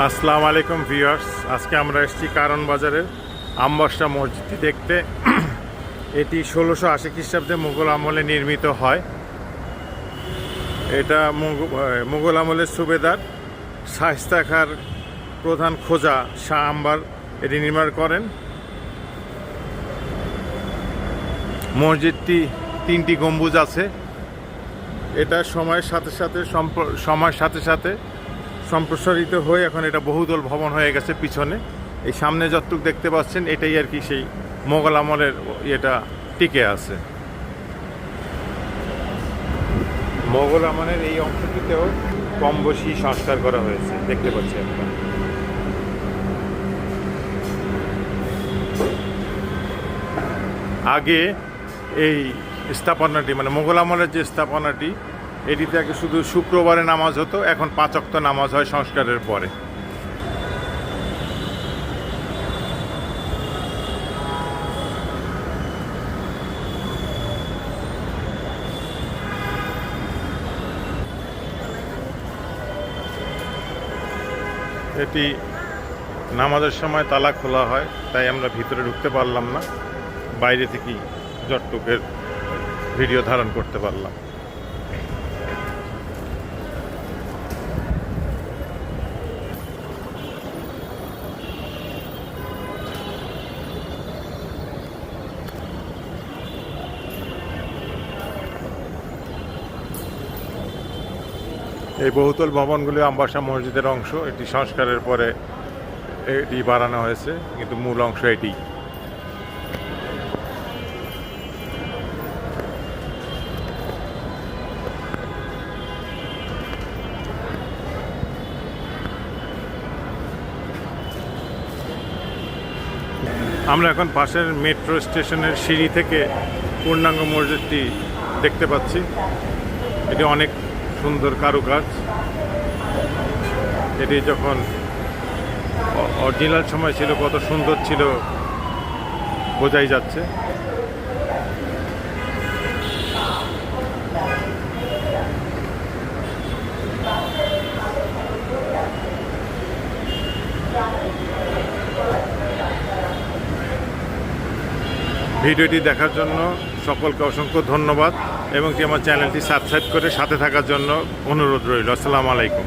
আসসালামু আলাইকুম ভিউয়ার্স, আজকে আমরা এসেছি কারণ বাজারের আমবাসা মসজিদটি দেখতে। এটি 1680 খ্রিস্টাব্দে মুঘল আমলে নির্মিত হয়। এটা মুঘল আমলের সুবেদার শায়েস্তা খাঁর প্রধান খোঁজা শাহ আম্বার এটি নির্মাণ করেন। মসজিদটি 3টি গম্বুজ আছে। এটা সময়ের সাথে সাথে সম্প্রসারিত হয়ে এখন এটা বহুদল ভবন হয়ে গেছে। পিছনে এই সামনে যতটুকু দেখতে পাচ্ছেন এটাই আর কি সেই মোগল আমলের এটা টিকে আছে। মোগল আমলের এই অংশটিতেও কম বেশি সংস্কার করা হয়েছে, দেখতে পাচ্ছি আপনারা। আগে এই স্থাপনাটি মানে মোগল আমলের যে স্থাপনাটি এটিতে আগে শুধু শুক্রবারে নামাজ হতো, এখন 5 ওয়াক্ত নামাজ হয় সংস্কারের পরে। এটি নামাজের সময় তালা খোলা হয়, তাই আমরা ভিতরে ঢুকতে পারলাম না, বাইরে থেকেই যতটুকের ভিডিও ধারণ করতে পারলাম। এই বহুতল ভবনগুলি আমবাসা মসজিদের অংশ। এটি সংস্কারের পরে এটি বাড়ানো হয়েছে, কিন্তু মূল অংশ এটি। আমরা এখন পাশের মেট্রো স্টেশনের সিঁড়ি থেকে পূর্ণাঙ্গ মসজিদটি দেখতে পাচ্ছি। এটি অনেক সুন্দর কারুকাজ। এটি যখন অরিজিনাল সময় ছিল কত সুন্দর ছিল বোঝাই যাচ্ছে। ভিডিওটি দেখার জন্য সকলকে অসংখ্য ধন্যবাদ এবং আমার চ্যানেলটি সাবস্ক্রাইব করে সাথে থাকার জন্য অনুরোধ রইল। আসসালামু আলাইকুম।